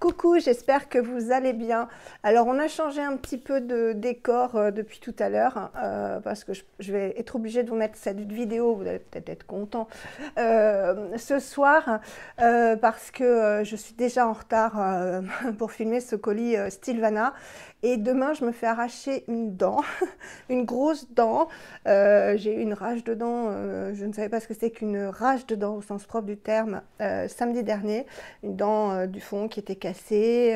Coucou, j'espère que vous allez bien. Alors, on a changé un petit peu de décor depuis tout à l'heure parce que je vais être obligée de vous mettre cette vidéo, vous allez peut-être être content, ce soir parce que je suis déjà en retard pour filmer ce colis Stilvana. Et demain, je me fais arracher une dent, une grosse dent. J'ai eu une rage de dents, je ne savais pas ce que c'était qu'une rage de dents au sens propre du terme, samedi dernier. Une dent du fond qui était cassée,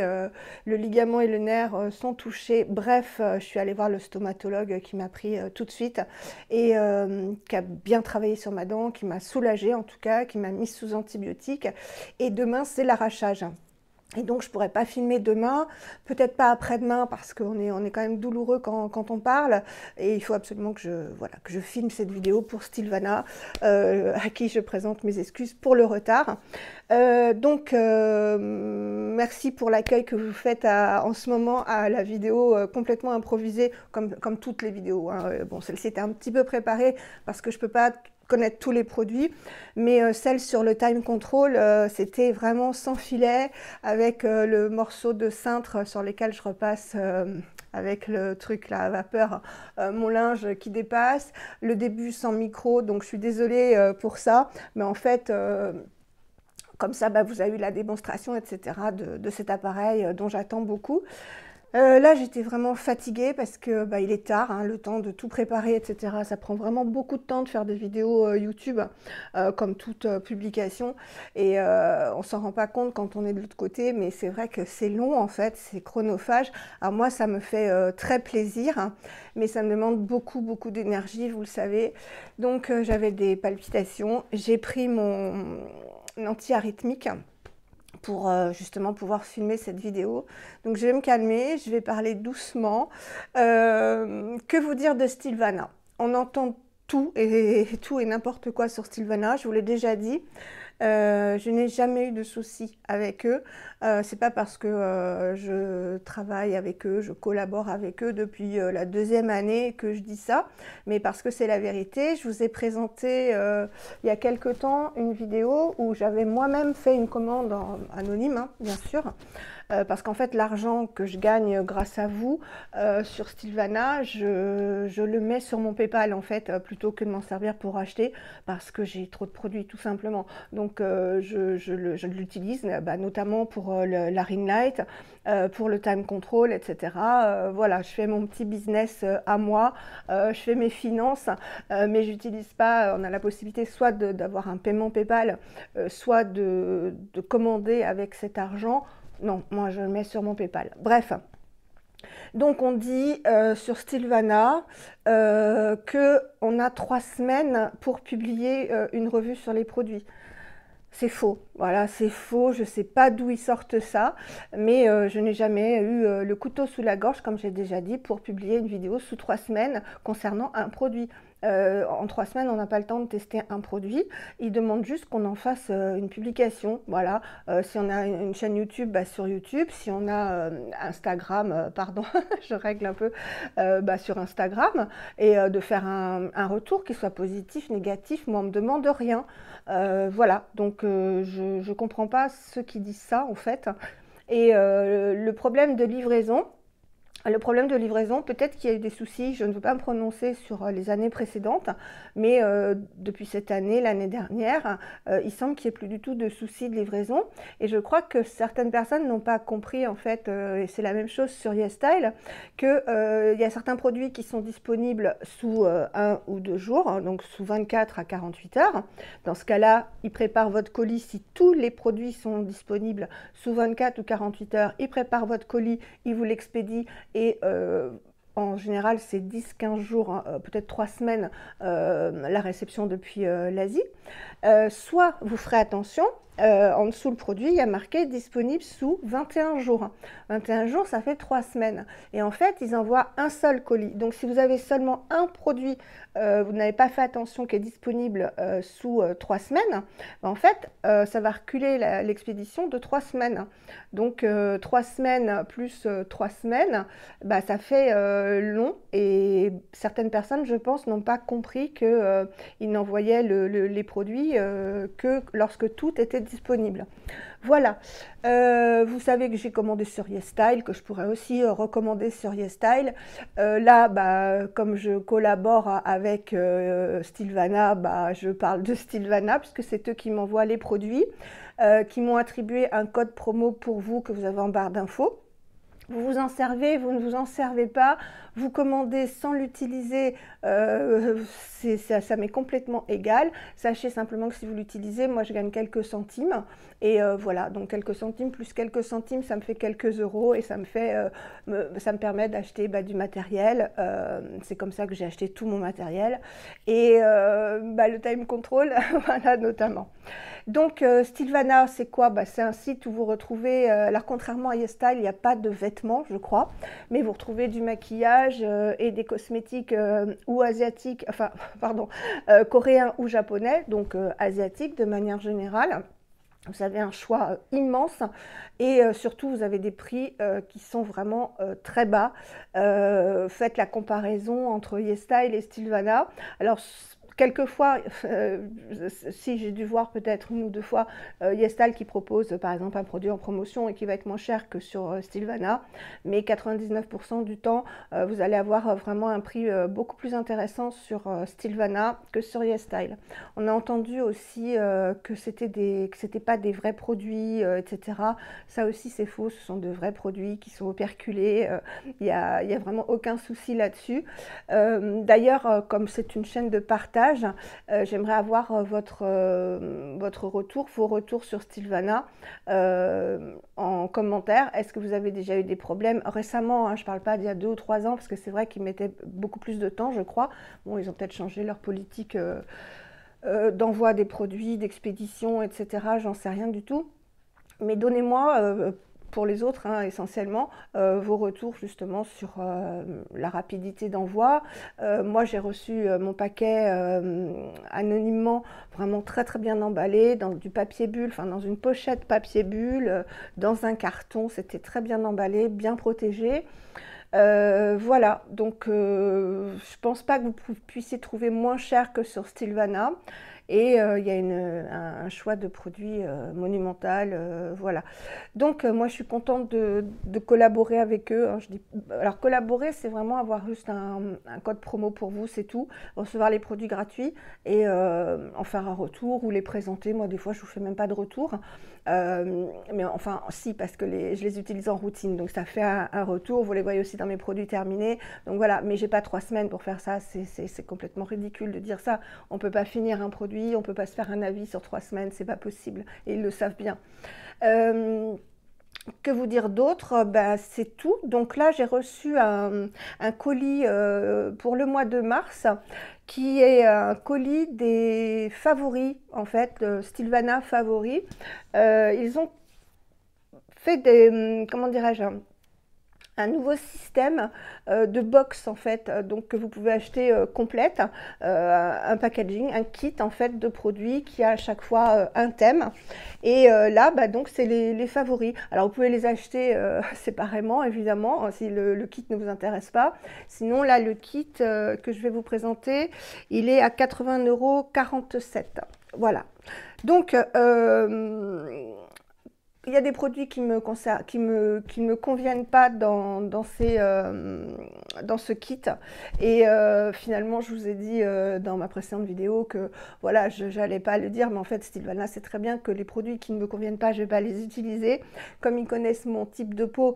le ligament et le nerf sont touchés. Bref, je suis allée voir le stomatologue qui m'a pris tout de suite et qui a bien travaillé sur ma dent, qui m'a soulagée en tout cas, qui m'a mise sous antibiotiques. Et demain, c'est l'arrachage. Et donc, je ne pourrais pas filmer demain, peut-être pas après-demain, parce qu'on est quand même douloureux quand on parle. Et il faut absolument que je filme cette vidéo pour Stilvana, à qui je présente mes excuses pour le retard. Merci pour l'accueil que vous faites en ce moment à la vidéo complètement improvisée, comme toutes les vidéos, hein. Bon, celle-ci était un petit peu préparée, parce que je ne peux pas connaître tous les produits, mais celle sur le time control, c'était vraiment sans filet, avec le morceau de cintre sur lequel je repasse avec le truc là à vapeur, mon linge qui dépasse, le début sans micro, donc je suis désolée pour ça, mais en fait comme ça, vous avez eu la démonstration, etc., de cet appareil dont j'attends beaucoup. Là, j'étais vraiment fatiguée parce que il est tard, hein, le temps de tout préparer, etc. Ça prend vraiment beaucoup de temps de faire des vidéos YouTube, comme toute publication. Et on s'en rend pas compte quand on est de l'autre côté, mais c'est vrai que c'est long en fait, c'est chronophage. Alors moi, ça me fait très plaisir, hein, mais ça me demande beaucoup, beaucoup d'énergie, vous le savez. Donc j'avais des palpitations. J'ai pris mon anti-arythmique pour justement pouvoir filmer cette vidéo. Donc je vais me calmer, je vais parler doucement. Que vous dire de Stilvana? On entend tout et n'importe quoi sur Stilvana, je vous l'ai déjà dit. Je n'ai jamais eu de soucis avec eux. C'est pas parce que je travaille avec eux, je collabore avec eux depuis la 2e année que je dis ça, mais parce que c'est la vérité. Je vous ai présenté il y a quelque temps une vidéo où j'avais moi-même fait une commande anonyme, hein, bien sûr. Parce qu'en fait, l'argent que je gagne grâce à vous sur Stilvana, je le mets sur mon PayPal en fait, plutôt que de m'en servir pour acheter, parce que j'ai trop de produits tout simplement. Donc je l'utilise notamment pour la ring light, pour le time control, etc. Voilà, je fais mon petit business à moi, je fais mes finances, mais j'utilise pas, on a la possibilité soit d'avoir un paiement PayPal, soit de commander avec cet argent. Non, moi je le mets sur mon PayPal. Bref, donc on dit sur Stilvana qu'on a 3 semaines pour publier une revue sur les produits. C'est faux, voilà, c'est faux, je ne sais pas d'où ils sortent ça, mais je n'ai jamais eu le couteau sous la gorge, comme j'ai déjà dit, pour publier une vidéo sous 3 semaines concernant un produit. En 3 semaines, on n'a pas le temps de tester un produit. Ils demandent juste qu'on en fasse une publication. Voilà. Si on a une chaîne YouTube, sur YouTube. Si on a Instagram, pardon, je règle un peu, sur Instagram. Et de faire un retour qui soit positif, négatif. Moi, on ne me demande rien. Voilà. Donc, je ne comprends pas ceux qui disent ça, en fait. Et le problème de livraison... peut-être qu'il y a eu des soucis, je ne veux pas me prononcer sur les années précédentes, mais depuis cette année, l'année dernière, il semble qu'il n'y ait plus du tout de soucis de livraison. Et je crois que certaines personnes n'ont pas compris, en fait, et c'est la même chose sur YesStyle, qu'il y a certains produits qui sont disponibles sous 1 ou 2 jours, hein, donc sous 24 à 48 heures. Dans ce cas-là, ils préparent votre colis. Si tous les produits sont disponibles sous 24 ou 48 heures, ils préparent votre colis, ils vous l'expédient. Et en général, c'est 10-15 jours, hein, peut-être 3 semaines, la réception depuis l'Asie. Soit vous ferez attention, en dessous le produit, il y a marqué disponible sous 21 jours. 21 jours, ça fait 3 semaines. Et en fait, ils envoient un seul colis. Donc, si vous avez seulement un produit, vous n'avez pas fait attention, qui est disponible sous 3 semaines, en fait, ça va reculer l'expédition de 3 semaines. Donc, 3 semaines plus 3 semaines, ça fait long. Et certaines personnes, je pense, n'ont pas compris qu'ils n'envoyaient les produits que lorsque tout était disponible. Voilà, vous savez que j'ai commandé sur YesStyle, que je pourrais aussi recommander sur YesStyle. Là, bah, comme je collabore avec Stylevana, bah, je parle de Stylevana, puisque c'est eux qui m'envoient les produits, qui m'ont attribué un code promo pour vous que vous avez en barre d'infos. Vous vous en servez, vous ne vous en servez pas, vous commandez sans l'utiliser, ça m'est complètement égal. Sachez simplement que si vous l'utilisez, moi je gagne quelques centimes. Et voilà, donc quelques centimes plus quelques centimes, ça me fait quelques euros et ça me permet d'acheter du matériel. C'est comme ça que j'ai acheté tout mon matériel. Et le time control, voilà, notamment. Donc, Stylevana, c'est quoi? C'est un site où vous retrouvez, alors contrairement à YesStyle, il n'y a pas de vêtements, je crois, mais vous retrouvez du maquillage et des cosmétiques ou asiatiques, enfin, pardon, coréens ou japonais, donc asiatiques de manière générale. Vous avez un choix immense et surtout, vous avez des prix qui sont vraiment très bas. Faites la comparaison entre YesStyle et Stylevana. Alors, quelquefois, si j'ai dû voir peut-être une ou deux fois YesStyle qui propose par exemple un produit en promotion et qui va être moins cher que sur Stylevana, mais 99% du temps, vous allez avoir vraiment un prix beaucoup plus intéressant sur Stylevana que sur YesStyle. On a entendu aussi que c'était pas des vrais produits, etc. Ça aussi c'est faux, ce sont de vrais produits qui sont operculés, il y a vraiment aucun souci là-dessus. D'ailleurs, comme c'est une chaîne de partage, j'aimerais avoir votre retour, vos retours sur Stylevana en commentaire. Est-ce que vous avez déjà eu des problèmes récemment, hein, je ne parle pas d'il y a 2 ou 3 ans, parce que c'est vrai qu'ils mettaient beaucoup plus de temps, je crois. Bon, ils ont peut-être changé leur politique d'envoi des produits, d'expédition, etc. J'en sais rien du tout. Mais donnez-moi, pour les autres, hein, essentiellement, vos retours justement sur la rapidité d'envoi. Moi, j'ai reçu mon paquet anonymement, vraiment très très bien emballé, dans du papier bulle, enfin dans une pochette papier bulle, dans un carton. C'était très bien emballé, bien protégé. Voilà, donc je pense pas que vous puissiez trouver moins cher que sur Stylevana. Et il y a un choix de produits monumental, voilà. Donc moi je suis contente de collaborer avec eux, hein. Alors collaborer, c'est vraiment avoir juste un code promo pour vous, c'est tout. Recevoir les produits gratuits et en faire un retour ou les présenter. Moi des fois je vous fais même pas de retour. Mais enfin si, parce que je les utilise en routine, donc ça fait un retour. Vous les voyez aussi dans mes produits terminés, donc voilà. Mais j'ai pas 3 semaines pour faire ça, c'est complètement ridicule de dire ça. On peut pas finir un produit, on peut pas se faire un avis sur 3 semaines, c'est pas possible, et ils le savent bien. Que vous dire d'autre? C'est tout. Donc là, j'ai reçu un colis pour le mois de mars, qui est un colis des favoris, en fait, Stylevana favoris. Ils ont fait des, comment dirais-je, un nouveau système de box en fait, donc que vous pouvez acheter complète, un packaging, un kit en fait de produits qui a à chaque fois un thème. Et là, donc c'est les favoris. Alors vous pouvez les acheter séparément évidemment si le kit ne vous intéresse pas. Sinon là, le kit que je vais vous présenter, il est à 80,47 €. Voilà. Donc il y a des produits qui me conviennent pas dans ce kit. Et finalement, je vous ai dit dans ma précédente vidéo que voilà, je n'allais pas le dire, mais en fait, Stylevana sait très bien que les produits qui ne me conviennent pas, je ne vais pas les utiliser. Comme ils connaissent mon type de peau,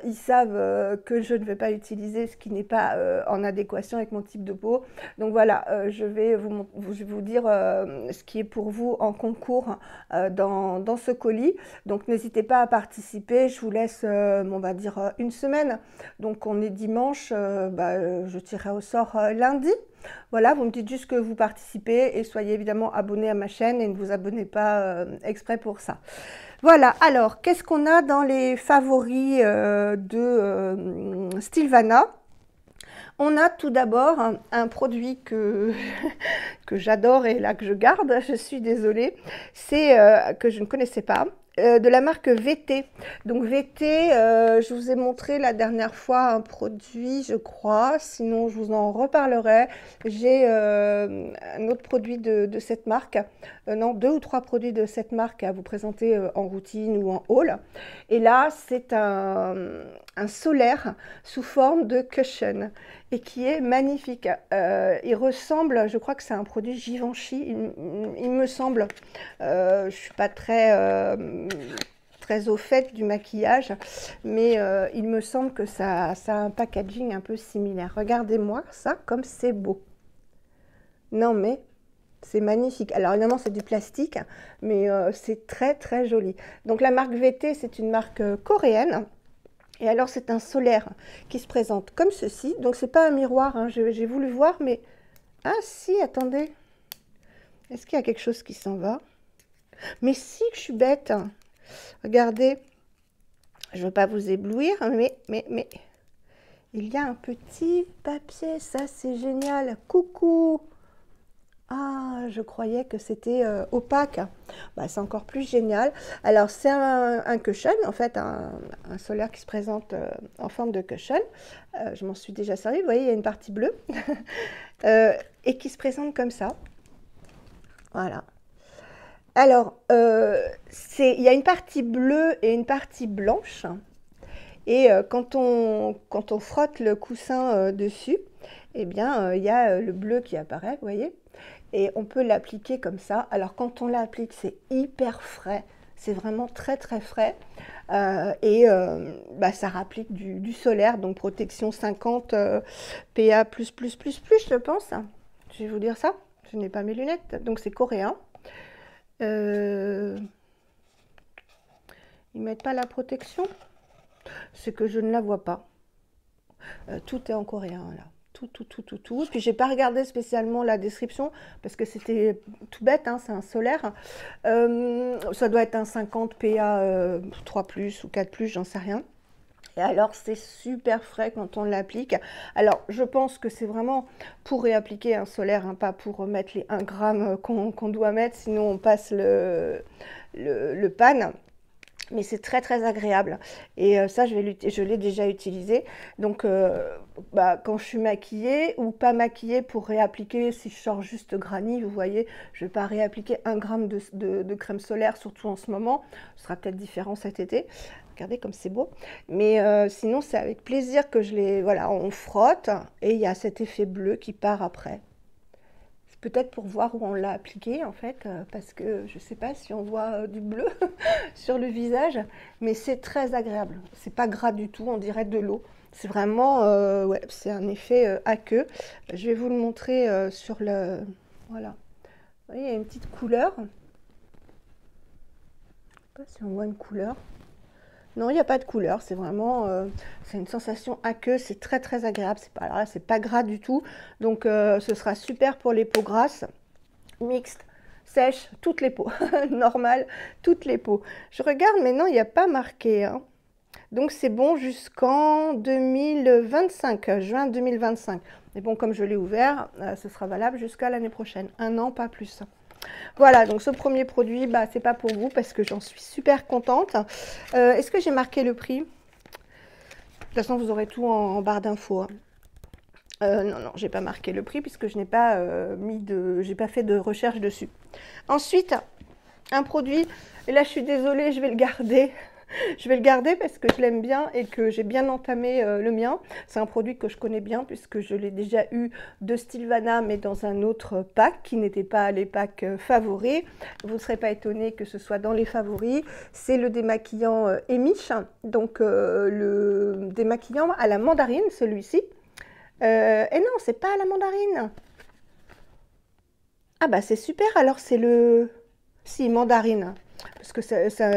ils savent que je ne vais pas utiliser ce qui n'est pas en adéquation avec mon type de peau. Donc voilà, je vais vous dire ce qui est pour vous en concours dans ce colis. Donc n'hésitez pas à participer, je vous laisse, on va dire, une semaine. Donc on est dimanche, je tirerai au sort lundi. Voilà, vous me dites juste que vous participez et soyez évidemment abonnés à ma chaîne et ne vous abonnez pas exprès pour ça. Voilà, alors qu'est-ce qu'on a dans les favoris de Stylevana? On a tout d'abord un produit que j'adore et là que je garde, je suis désolée, c'est que je ne connaissais pas. de la marque VT. Donc VT, je vous ai montré la dernière fois un produit, je crois, sinon je vous en reparlerai. J'ai un autre produit de cette marque, non, 2 ou 3 produits de cette marque à vous présenter en routine ou en haul. Et là, c'est un solaire sous forme de cushion et qui est magnifique. Il ressemble, je crois que c'est un produit Givenchy, il me semble. Je suis pas très au fait du maquillage, mais il me semble que ça a un packaging un peu similaire. Regardez-moi ça, comme c'est beau. Non mais c'est magnifique. Alors évidemment c'est du plastique, mais c'est très joli. Donc la marque VT, c'est une marque coréenne. Et alors c'est un solaire qui se présente comme ceci. Donc c'est pas un miroir, hein. J'ai voulu voir, mais ah si, attendez. Est-ce qu'il y a quelque chose qui s'en va? Mais si, que je suis bête. Regardez, je ne veux pas vous éblouir, mais il y a un petit papier, ça c'est génial. Coucou! Ah, je croyais que c'était opaque. Bah, c'est encore plus génial. Alors, c'est un cushion, en fait, un solaire qui se présente en forme de cushion. Je m'en suis déjà servi. Vous voyez, il y a une partie bleue et qui se présente comme ça. Voilà. Alors, il y a une partie bleue et une partie blanche. Et quand on frotte le coussin dessus, eh bien, il y a le bleu qui apparaît, vous voyez. Et on peut l'appliquer comme ça. Alors, quand on l'applique, c'est hyper frais. C'est vraiment très frais. Et ça rapplique du solaire, donc protection 50 PA++++, je pense. Je vais vous dire ça. Je n'ai pas mes lunettes. Donc, c'est coréen. Ils mettent pas la protection, c'est que je ne la vois pas. Tout est en coréen là, tout. Puis j'ai pas regardé spécialement la description parce que c'était tout bête, hein, c'est un solaire. Ça doit être un 50 PA 3+ ou 4+, j'en sais rien. Et alors, c'est super frais quand on l'applique. Alors, je pense que c'est vraiment pour réappliquer un solaire, hein, pas pour mettre les 1 gramme qu'on doit mettre, sinon on passe le pan. Mais c'est très agréable. Et ça, je l'ai déjà utilisé. Donc, quand je suis maquillée ou pas maquillée pour réappliquer, si je sors juste granny, vous voyez, je ne vais pas réappliquer 1 gramme de crème solaire, surtout en ce moment. Ce sera peut-être différent cet été. Regardez comme c'est beau. Mais sinon, c'est avec plaisir que je les... Voilà, on frotte et il y a cet effet bleu qui part après. C'est peut-être pour voir où on l'a appliqué, en fait, parce que je ne sais pas si on voit du bleu sur le visage, mais c'est très agréable. C'est pas gras du tout, on dirait de l'eau. C'est vraiment... ouais, c'est un effet aqueux. Je vais vous le montrer sur le... Voilà. Vous voyez, il y a une petite couleur. Je ne sais pas si on voit une couleur. Non, il n'y a pas de couleur, c'est vraiment, c'est une sensation aqueuse, c'est très agréable, c'est pas gras du tout, donc ce sera super pour les peaux grasses, mixtes, sèches, toutes les peaux, normales, toutes les peaux. Je regarde, mais non, il n'y a pas marqué, hein. Donc c'est bon jusqu'en 2025, juin 2025. Mais bon, comme je l'ai ouvert, ce sera valable jusqu'à l'année prochaine, 1 an, pas plus. Voilà, donc ce premier produit, c'est pas pour vous parce que j'en suis super contente. Est-ce que j'ai marqué le prix? De toute façon, vous aurez tout en barre d'infos. Non, j'ai pas marqué le prix puisque je n'ai pas j'ai pas fait de recherche dessus. Ensuite, un produit, et là je suis désolée, je vais le garder. Je vais le garder parce que je l'aime bien et que j'ai bien entamé le mien. C'est un produit que je connais bien puisque je l'ai déjà eu de Stilvana mais dans un autre pack qui n'était pas les packs favoris. Vous ne serez pas étonné que ce soit dans les favoris. C'est le démaquillant Emish, donc le démaquillant à la mandarine, celui-ci. Et non, c'est pas à la mandarine. Ah bah c'est super, alors c'est le... Si, mandarine. Parce que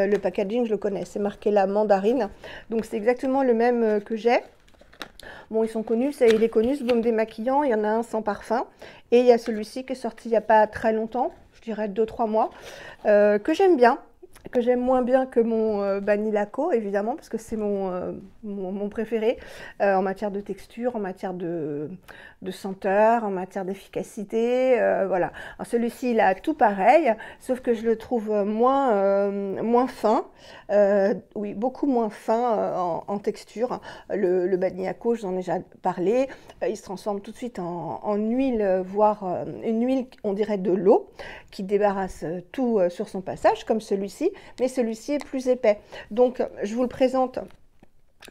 le packaging, je le connais, c'est marqué la mandarine. Donc c'est exactement le même que j'ai. Bon, ils sont connus, il est connu ce baume démaquillant, il y en a un sans parfum. Et il y a celui-ci qui est sorti il n'y a pas très longtemps, je dirais 2-3 mois, que j'aime bien. que j'aime moins bien que mon Banilaco, évidemment, parce que c'est mon préféré en matière de texture, en matière de senteur, en matière d'efficacité. Voilà. Celui-ci, il a tout pareil, sauf que je le trouve moins fin. Oui, beaucoup moins fin en texture. Le Banilaco, je vous en ai déjà parlé, il se transforme tout de suite en huile, voire une huile, on dirait de l'eau, qui débarrasse tout sur son passage, comme celui-ci, mais celui-ci est plus épais. Donc, je vous le présente,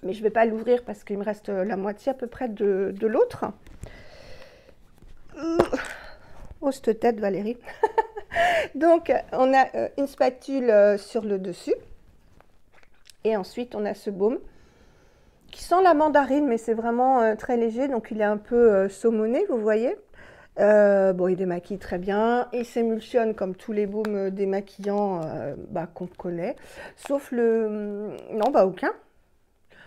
mais je ne vais pas l'ouvrir parce qu'il me reste la moitié à peu près de l'autre. Oh, cette tête, Valérie. Donc, on a une spatule sur le dessus. Et ensuite, on a ce baume qui sent la mandarine, mais c'est vraiment très léger, donc il est un peu saumonné, vous voyez. Bon, il démaquille très bien, il s'émulsionne comme tous les baumes démaquillants qu'on connaît, sauf non, aucun.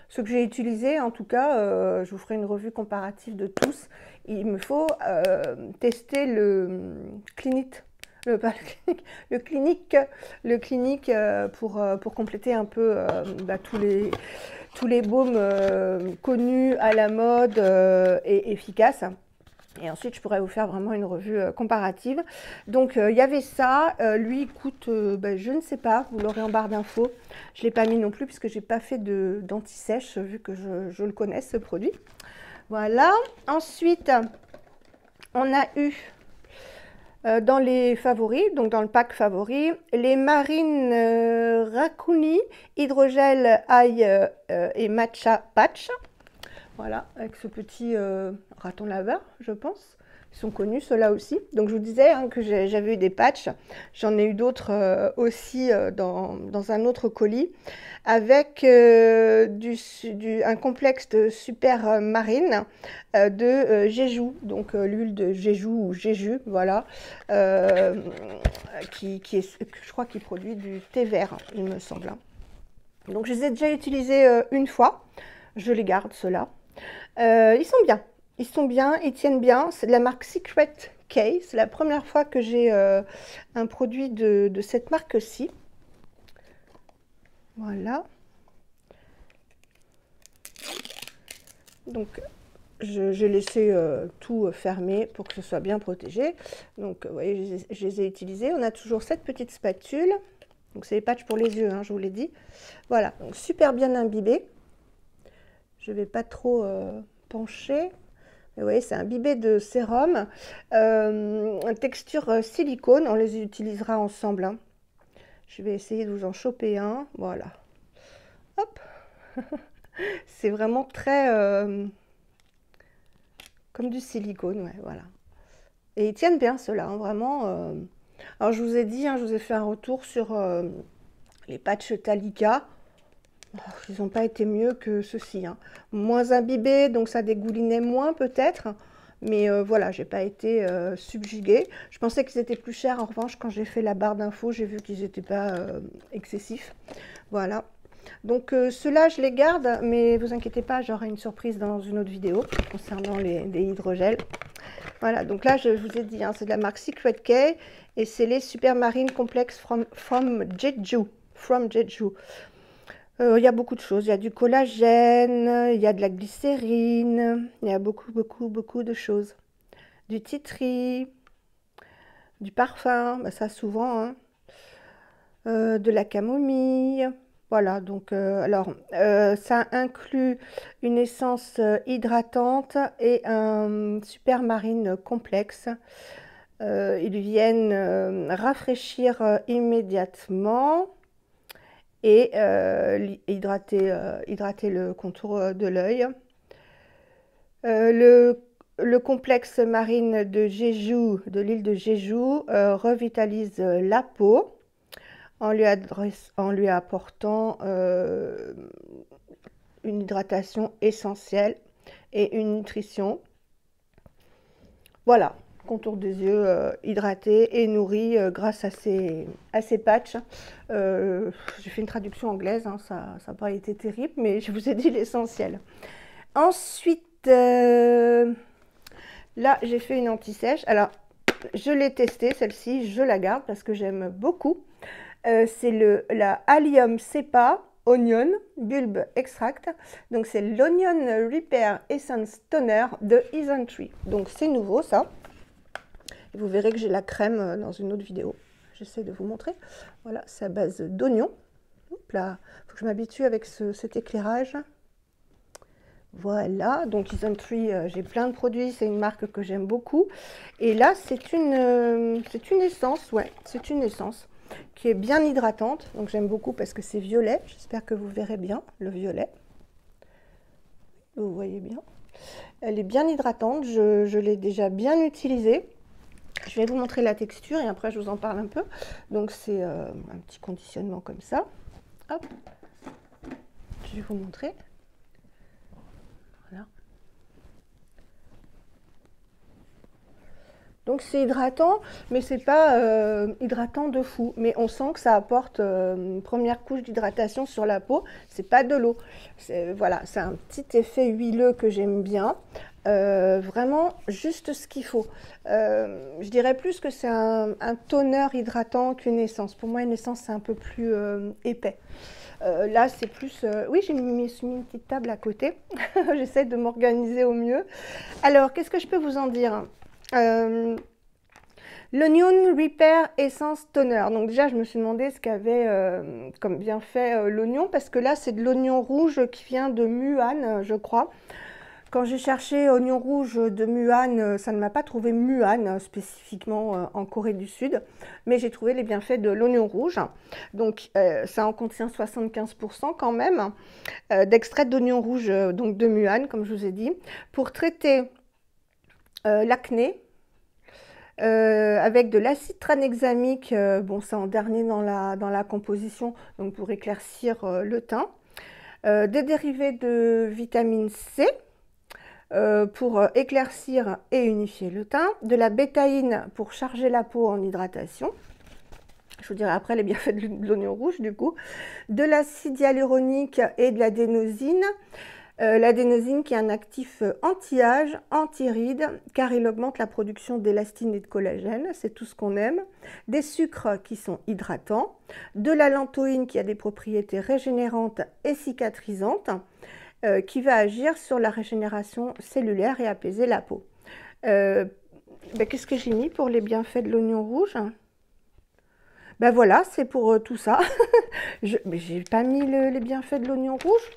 Ceux que j'ai utilisés, en tout cas, je vous ferai une revue comparative de tous. Il me faut tester le Clinique. Le clinique pour compléter un peu tous les baumes connus à la mode et efficaces. Et ensuite, je pourrais vous faire vraiment une revue comparative. Donc, il y avait ça. Lui, il coûte, je ne sais pas, vous l'aurez en barre d'infos. Je ne l'ai pas mis non plus puisque je n'ai pas fait d'anti-sèche vu que je le connais, ce produit. Voilà. Ensuite, on a eu dans les favoris, donc dans le pack favori, les Marine Raccouni Hydrogel Ail et Matcha Patch. Voilà, avec ce petit raton laveur, je pense. Ils sont connus, ceux-là aussi. Donc, je vous disais que j'avais eu des patchs. J'en ai eu d'autres aussi dans un autre colis avec un complexe de super marine de Jeju. Donc, l'huile de Jeju ou Jeju, voilà. Je crois qu'il produit du thé vert, il me semble. Donc, je les ai déjà utilisés une fois. Je les garde, ceux-là. Ils sont bien. Ils sont bien, ils tiennent bien. C'est de la marque Secret K. C'est la première fois que j'ai un produit de cette marque-ci. Voilà. Donc, j'ai laissé tout fermé pour que ce soit bien protégé. Donc, vous voyez, je les ai utilisés. On a toujours cette petite spatule. Donc, c'est les patchs pour les yeux, hein, je vous l'ai dit. Voilà, donc super bien imbibé. Je ne vais pas trop pencher. Vous voyez, c'est imbibé de sérum. Texture silicone, on les utilisera ensemble. Hein. Je vais essayer de vous en choper un. Voilà. Hop. C'est vraiment très... comme du silicone, ouais, voilà. Et ils tiennent bien ceux-là, hein, vraiment. Alors, je vous ai dit, hein, je vous ai fait un retour sur les patchs Talika. Ils n'ont pas été mieux que ceux-ci. Hein. Moins imbibés, donc ça dégoulinait moins peut-être. Mais voilà, j'ai pas été subjuguée. Je pensais qu'ils étaient plus chers. En revanche, quand j'ai fait la barre d'infos, j'ai vu qu'ils n'étaient pas excessifs. Voilà. Donc ceux-là, je les garde. Mais vous inquiétez pas, j'aurai une surprise dans une autre vidéo concernant les hydrogels. Voilà, donc là, je vous ai dit, hein, c'est de la marque Secret K. Et c'est les Super Marine Complex from Jeju. Il y a beaucoup de choses. Il y a du collagène, il y a de la glycérine, il y a beaucoup de choses. Du tea-tree, du parfum, ça souvent, hein. De la camomille. Voilà, donc alors ça inclut une essence hydratante et un super marine complexe. Ils viennent rafraîchir immédiatement et hydrater le contour de l'œil. Le complexe marine de Jeju, de l'île de Jeju, revitalise la peau en lui apportant une hydratation essentielle et une nutrition. Voilà. Contour des yeux hydraté et nourri grâce à ces patchs. J'ai fait une traduction anglaise, hein, ça n'a pas été terrible, mais je vous ai dit l'essentiel. Ensuite, là, j'ai fait une anti-sèche. Alors, je l'ai testée, celle-ci, je la garde parce que j'aime beaucoup. C'est la Allium Cepa Onion Bulb Extract. Donc c'est l'Onion Repair Essence Toner de Isntree. Donc c'est nouveau ça. Et vous verrez que j'ai la crème dans une autre vidéo. J'essaie de vous montrer. Voilà, c'est à base d'oignon. Là, faut que je m'habitue avec cet éclairage. Voilà, donc Isntree, j'ai plein de produits, c'est une marque que j'aime beaucoup. Et là, c'est une essence, ouais, c'est une essence qui est bien hydratante. Donc j'aime beaucoup parce que c'est violet. J'espère que vous verrez bien le violet. Vous voyez bien. Elle est bien hydratante, je l'ai déjà bien utilisée. Je vais vous montrer la texture et après je vous en parle un peu. Donc c'est un petit conditionnement comme ça. Hop, je vais vous montrer. Voilà. Donc c'est hydratant, mais c'est pas hydratant de fou. Mais on sent que ça apporte une première couche d'hydratation sur la peau. C'est pas de l'eau. Voilà, c'est un petit effet huileux que j'aime bien. Vraiment juste ce qu'il faut. Je dirais plus que c'est un toner hydratant qu'une essence. Pour moi, une essence, c'est un peu plus épais. Là, c'est plus... Oui, j'ai mis une petite table à côté. J'essaie de m'organiser au mieux. Alors, qu'est-ce que je peux vous en dire? L'Onion Repair Essence Toner. Donc déjà, je me suis demandé ce qu'avait comme bienfait l'oignon, parce que là, c'est de l'oignon rouge qui vient de Muan, je crois. Quand j'ai cherché oignon rouge de Muan, ça ne m'a pas trouvé Muan spécifiquement en Corée du Sud, mais j'ai trouvé les bienfaits de l'oignon rouge. Donc ça en contient 75% quand même d'extrait d'oignon rouge donc de Muan, comme je vous ai dit, pour traiter l'acné. Avec de l'acide tranexamique, bon ça en dernier dans la composition, donc pour éclaircir le teint, des dérivés de vitamine C pour éclaircir et unifier le teint, de la bétaïne pour charger la peau en hydratation, je vous dirai après les bienfaits de l'oignon rouge du coup, de l'acide hyaluronique et de l'adénosine. L'adénosine qui est un actif anti-âge, anti-rides, car il augmente la production d'élastine et de collagène, c'est tout ce qu'on aime. Des sucres qui sont hydratants, de la lantoïne qui a des propriétés régénérantes et cicatrisantes, qui va agir sur la régénération cellulaire et apaiser la peau. Qu'est-ce que j'ai mis pour les bienfaits de l'oignon rouge? Ben voilà, c'est pour tout ça. Mais j'ai pas mis les bienfaits de l'oignon rouge.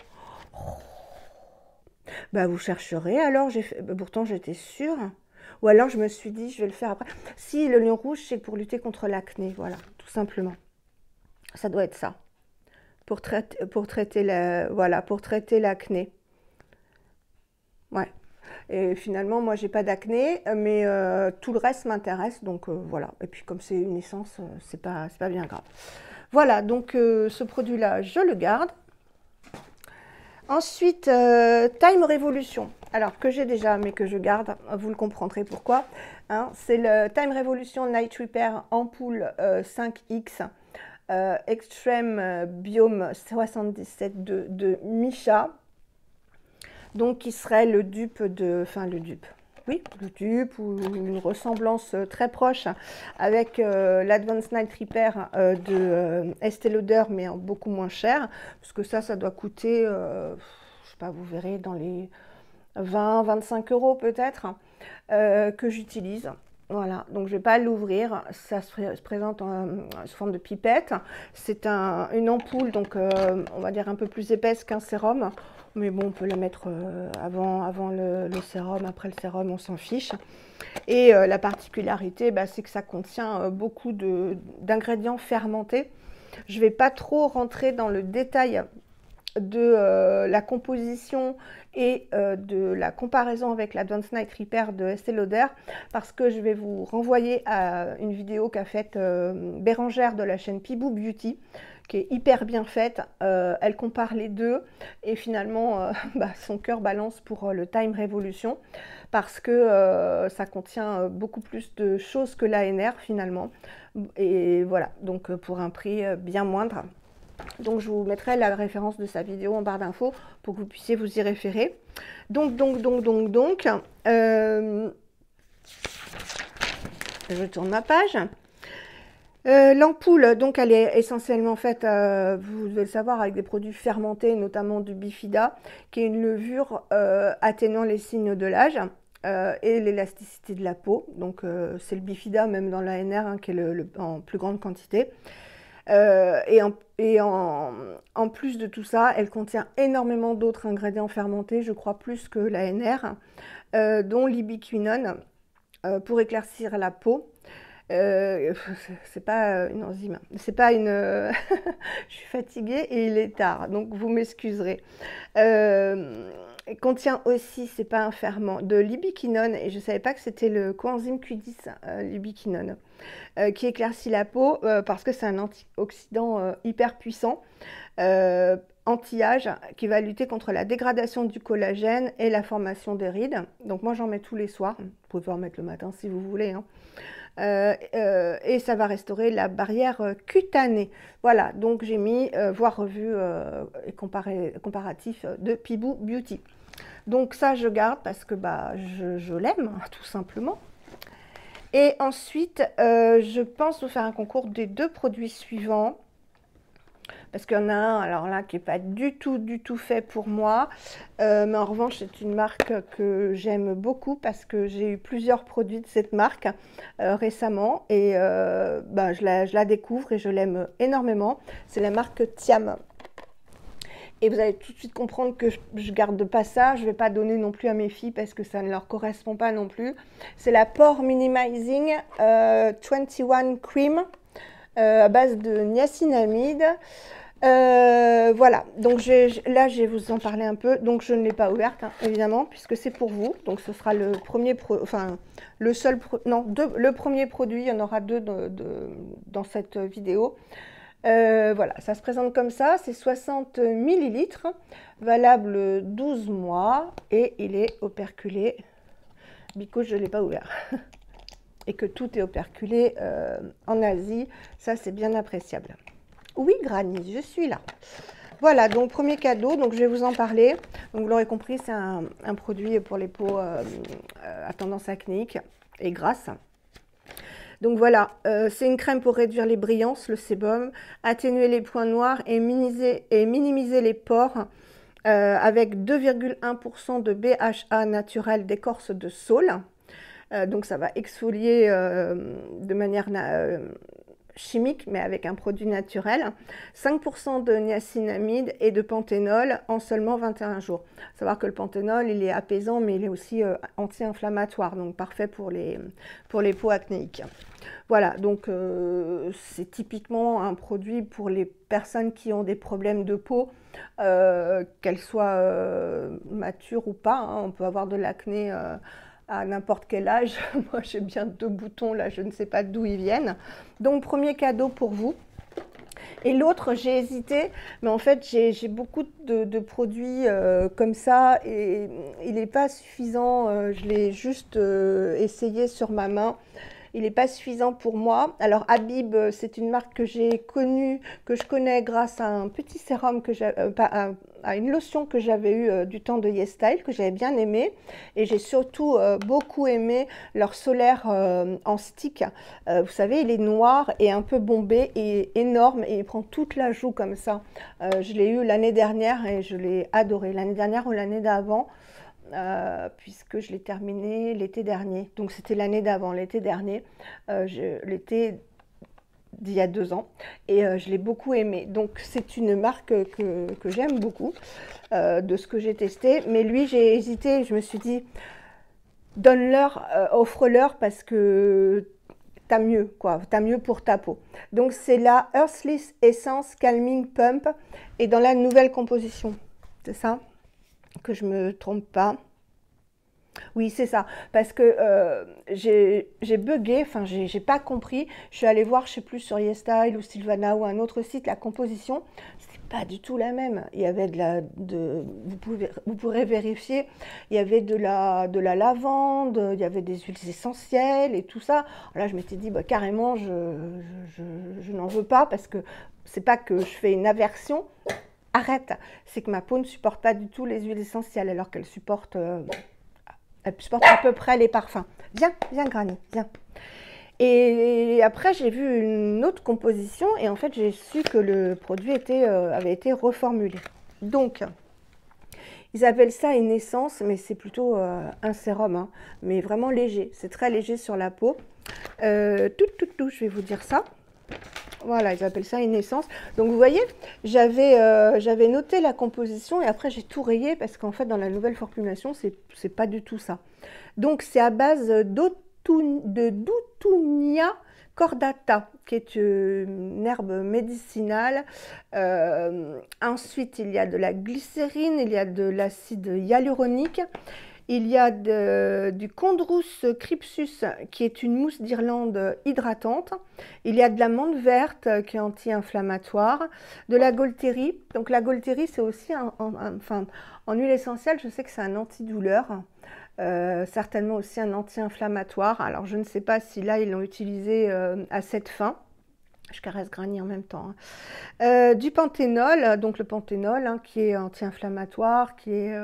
Bah, vous chercherez, alors pourtant j'étais sûre. Ou alors je me suis dit, je vais le faire après. Si, le lion rouge, c'est pour lutter contre l'acné, voilà, tout simplement. Ça doit être ça. Pour traiter l'acné. Ouais. Et finalement, moi, j'ai pas d'acné, mais tout le reste m'intéresse, donc voilà. Et puis, comme c'est une essence, c'est pas bien grave. Voilà, donc ce produit-là, je le garde. Ensuite, Time Revolution, alors que j'ai déjà mais que je garde, vous le comprendrez pourquoi. Hein, c'est le Time Revolution Night Repair Ampoule 5X Extreme Biome 77 de Missha, donc qui serait le dupe de, oui, le dupe ou une ressemblance très proche avec l'Advanced Night Repair de Estée Lauder, mais beaucoup moins cher, parce que ça doit coûter, je sais pas, vous verrez, dans les 20-25 € peut-être, que j'utilise. Voilà, donc je ne vais pas l'ouvrir, ça se présente sous forme de pipette. C'est une ampoule, donc on va dire un peu plus épaisse qu'un sérum. Mais bon, on peut le mettre avant le sérum, après le sérum, on s'en fiche. Et la particularité, c'est que ça contient beaucoup d'ingrédients fermentés. Je ne vais pas trop rentrer dans le détail de la composition et de la comparaison avec l'Advanced Night Repair de Estée Lauder, parce que je vais vous renvoyer à une vidéo qu'a faite Bérangère de la chaîne Pibou Beauty, qui est hyper bien faite. Elle compare les deux et finalement son cœur balance pour le Time Revolution, parce que ça contient beaucoup plus de choses que l'ANR finalement, et voilà, donc pour un prix bien moindre. Donc je vous mettrai la référence de sa vidéo en barre d'infos pour que vous puissiez vous y référer. Donc je tourne ma page. L'ampoule, donc elle est essentiellement faite, vous devez le savoir, avec des produits fermentés, notamment du bifida, qui est une levure atténuant les signes de l'âge et l'élasticité de la peau. Donc c'est le bifida, même dans l'ANR, hein, qui est en plus grande quantité. En plus de tout ça, elle contient énormément d'autres ingrédients fermentés, je crois plus que l'ANR, dont l'ibiquinone pour éclaircir la peau. C'est pas une enzyme, c'est pas une. Je suis fatiguée et il est tard, donc vous m'excuserez. Il contient aussi, c'est pas un ferment, de l'ibiquinone, et je savais pas que c'était le coenzyme Q10, l'ibiquinone, qui éclaircit la peau parce que c'est un antioxydant hyper puissant. Anti-âge qui va lutter contre la dégradation du collagène et la formation des rides. Donc moi j'en mets tous les soirs, vous pouvez en mettre le matin si vous voulez, hein. Et ça va restaurer la barrière cutanée. Voilà, donc j'ai mis voir revue et comparatif de Pibou Beauty. Donc ça je garde parce que bah, je l'aime tout simplement. Et ensuite je pense vous faire un concours des deux produits suivants. Parce qu'il y en a un, alors là, qui n'est pas du tout fait pour moi. Mais en revanche, c'est une marque que j'aime beaucoup parce que j'ai eu plusieurs produits de cette marque récemment. Et je la découvre et je l'aime énormément. C'est la marque Thiam. Et vous allez tout de suite comprendre que je ne garde pas ça. Je ne vais pas donner non plus à mes filles parce que ça ne leur correspond pas non plus. C'est la Pore Minimizing 21 Cream à base de niacinamide. Voilà, donc là je vais vous en parler un peu. Donc je ne l'ai pas ouverte, hein, évidemment, puisque c'est pour vous. Donc ce sera le premier, le premier produit. Il y en aura deux dans cette vidéo. Voilà, ça se présente comme ça. C'est 60 millilitres, valable 12 mois. Et il est operculé, because je ne l'ai pas ouvert. Et que tout est operculé en Asie. Ça, c'est bien appréciable. Oui, Granny, je suis là. Voilà, donc premier cadeau, donc je vais vous en parler. Donc vous l'aurez compris, c'est un produit pour les peaux à tendance acnéique et grasse. Donc voilà, c'est une crème pour réduire les brillances, le sébum, atténuer les points noirs et minimiser les pores avec 2,1% de BHA naturel d'écorce de saule. Donc ça va exfolier de manière chimique, mais avec un produit naturel, 5% de niacinamide et de panthénol en seulement 21 jours. Il faut savoir que le panthénol, il est apaisant, mais il est aussi anti-inflammatoire, donc parfait pour les peaux acnéiques. Voilà, donc c'est typiquement un produit pour les personnes qui ont des problèmes de peau, qu'elles soient matures ou pas, hein. On peut avoir de l'acné à n'importe quel âge. Moi j'ai bien 2 boutons là, je ne sais pas d'où ils viennent. Donc premier cadeau pour vous. Et l'autre, j'ai hésité, mais en fait j'ai beaucoup de produits comme ça et il n'est pas suffisant. Je l'ai juste essayé sur ma main. Il n'est pas suffisant pour moi. Alors Habib, c'est une marque que j'ai connue, que je connais grâce à un petit sérum que à une lotion que j'avais eue du temps de YesStyle, que j'avais bien aimé. Et j'ai surtout beaucoup aimé leur solaire en stick. Vous savez, il est noir et un peu bombé et énorme et il prend toute la joue comme ça. Je l'ai eu l'année dernière et je l'ai adoré. L'année dernière ou l'année d'avant. Puisque je l'ai terminé l'été dernier. Donc c'était l'année d'avant, l'été dernier, l'été d'il y a 2 ans. Et je l'ai beaucoup aimé. Donc c'est une marque que j'aime beaucoup, de ce que j'ai testé. Mais lui, j'ai hésité, je me suis dit, donne-leur, offre-leur parce que t'as mieux, quoi. T'as mieux pour ta peau. Donc c'est la Earthless Essence Calming Pump et dans la nouvelle composition. C'est ça? Que je me trompe pas. Oui, c'est ça, parce que j'ai bugué, enfin j'ai pas compris. Je suis allée voir, je sais plus, sur YesStyle ou Sylvana ou un autre site, la composition, c'est pas du tout la même. Il y avait vous pourrez vérifier, il y avait de la lavande, il y avait des huiles essentielles et tout ça. Là, je m'étais dit, bah, carrément, je n'en veux pas parce que c'est pas que je fais une aversion. Arrête, c'est que ma peau ne supporte pas du tout les huiles essentielles alors qu'elle supporte à peu près les parfums. Viens, Granny, viens. Et après, j'ai vu une autre composition et en fait, j'ai su que le produit avait été reformulé. Donc, ils appellent ça une essence, mais c'est plutôt un sérum, hein, mais vraiment léger. C'est très léger sur la peau. Je vais vous dire ça. Voilà, ils appellent ça une essence. Donc vous voyez, j'avais noté la composition et après j'ai tout rayé parce qu'en fait dans la nouvelle formulation, c'est pas du tout ça. Donc c'est à base de Dutunia cordata, qui est une herbe médicinale. Ensuite, il y a de la glycérine, il y a de l'acide hyaluronique. Il y a du Chondrus crypsus, qui est une mousse d'Irlande hydratante. Il y a de la menthe verte, qui est anti-inflammatoire. De la Gaultérie. Donc la Gaultérie, c'est aussi en huile essentielle, je sais que c'est un antidouleur. Certainement aussi un anti-inflammatoire. Alors je ne sais pas si là, ils l'ont utilisé à cette fin. Je caresse Granny en même temps. Du panthénol, donc le panthénol hein, qui est anti-inflammatoire, qui est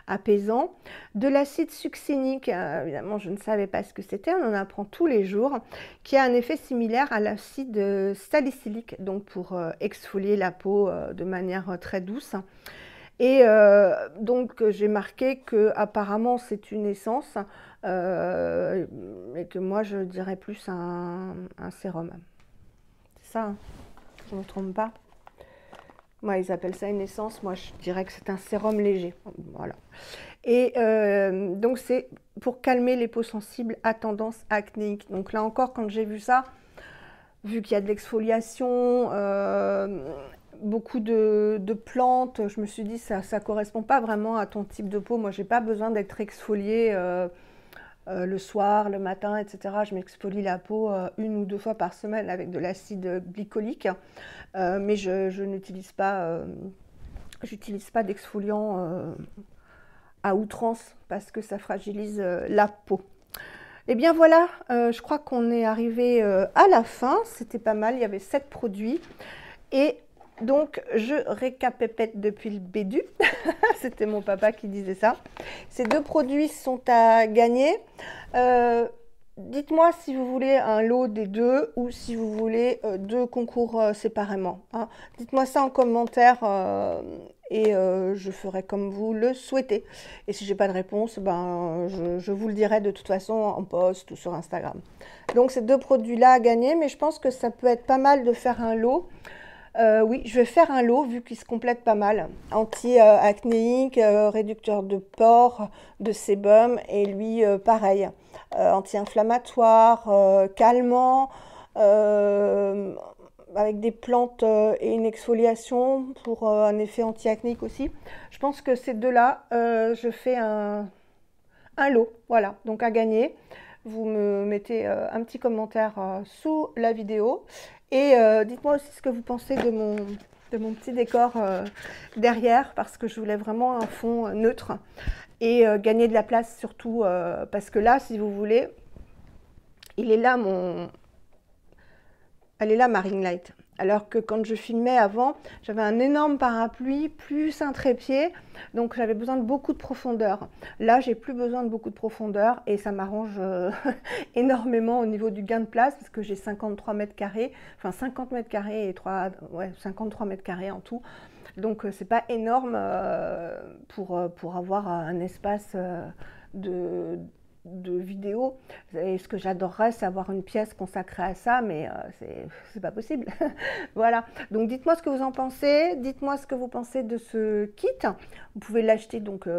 apaisant. De l'acide succinique, évidemment je ne savais pas ce que c'était, on en apprend tous les jours, qui a un effet similaire à l'acide salicylique, donc pour exfolier la peau de manière très douce. Et donc j'ai marqué que apparemment c'est une essence et que moi je dirais plus un sérum. Hein. Je ne me trompe pas. Moi, ils appellent ça une essence. Moi, je dirais que c'est un sérum léger. Voilà. Et donc, c'est pour calmer les peaux sensibles à tendance acnéique. Donc là encore, quand j'ai vu ça, vu qu'il y a de l'exfoliation, beaucoup de plantes, je me suis dit ça ne correspond pas vraiment à ton type de peau. Moi, j'ai pas besoin d'être exfoliée le soir, le matin, etc. Je m'exfolie la peau 1 ou 2 fois par semaine avec de l'acide glycolique, mais je n'utilise pas, j'utilise pas d'exfoliant à outrance parce que ça fragilise la peau. Et bien voilà, je crois qu'on est arrivé à la fin. C'était pas mal, il y avait 7 produits et donc, je récapépète depuis le début. C'était mon papa qui disait ça. Ces 2 produits sont à gagner. Dites-moi si vous voulez un lot des 2 ou si vous voulez 2 concours séparément. Hein. Dites-moi ça en commentaire et je ferai comme vous le souhaitez. Et si j'ai pas de réponse, ben, je vous le dirai de toute façon en post ou sur Instagram. Donc, ces 2 produits-là à gagner, mais je pense que ça peut être pas mal de faire un lot. Oui, je vais faire un lot vu qu'il se complète pas mal. Anti-acnéique, réducteur de pores, de sébum et lui pareil. Anti-inflammatoire, calmant, avec des plantes et une exfoliation pour un effet anti-acnéique aussi. Je pense que ces 2-là, je fais un lot. Voilà, donc à gagner. Vous me mettez un petit commentaire sous la vidéo. Et dites-moi aussi ce que vous pensez de mon petit décor derrière, parce que je voulais vraiment un fond neutre et gagner de la place surtout, parce que là, si vous voulez, elle est là ma ring light. Alors que quand je filmais avant, j'avais un énorme parapluie plus un trépied, donc j'avais besoin de beaucoup de profondeur. Là, j'ai plus besoin de beaucoup de profondeur et ça m'arrange énormément au niveau du gain de place parce que j'ai 53 mètres carrés, enfin 50 mètres carrés et 53 mètres carrés en tout. Donc c'est pas énorme pour avoir un espace de vidéos. Et ce que j'adorerais, c'est avoir une pièce consacrée à ça, mais c'est pas possible. Voilà. Donc dites-moi ce que vous en pensez. Dites-moi ce que vous pensez de ce kit. Vous pouvez l'acheter donc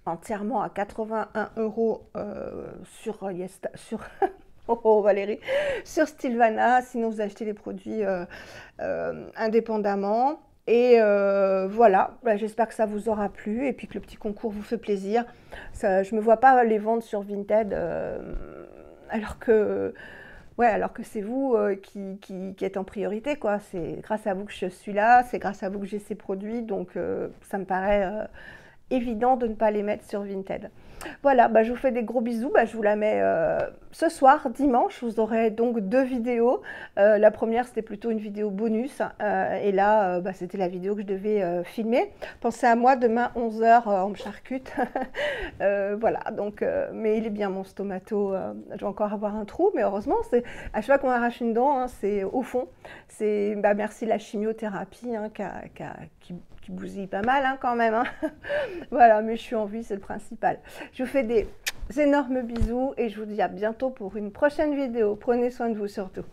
entièrement à 81 € sur oh Valérie, sur Stilvana. Sinon vous achetez les produits indépendamment. Et voilà, j'espère que ça vous aura plu et puis que le petit concours vous fait plaisir. Ça, je ne me vois pas les vendre sur Vinted alors que c'est vous qui êtes en priorité, quoi. C'est grâce à vous que je suis là, c'est grâce à vous que j'ai ces produits, donc ça me paraît évident de ne pas les mettre sur Vinted. Voilà, bah, je vous fais des gros bisous. Bah, je vous la mets ce soir, dimanche. Vous aurez donc 2 vidéos. La première, c'était plutôt une vidéo bonus. Et là, bah, c'était la vidéo que je devais filmer. Pensez à moi, demain 11 h, on me charcute. Voilà, donc, mais il est bien mon stomato. Je vais encore avoir un trou, mais heureusement, à chaque fois qu'on arrache une dent, hein, c'est au fond. Bah, merci la chimiothérapie hein, qui bousille pas mal hein, quand même. Hein. Voilà, mais je suis en vie, c'est le principal. Je vous fais des énormes bisous et je vous dis à bientôt pour une prochaine vidéo. Prenez soin de vous surtout.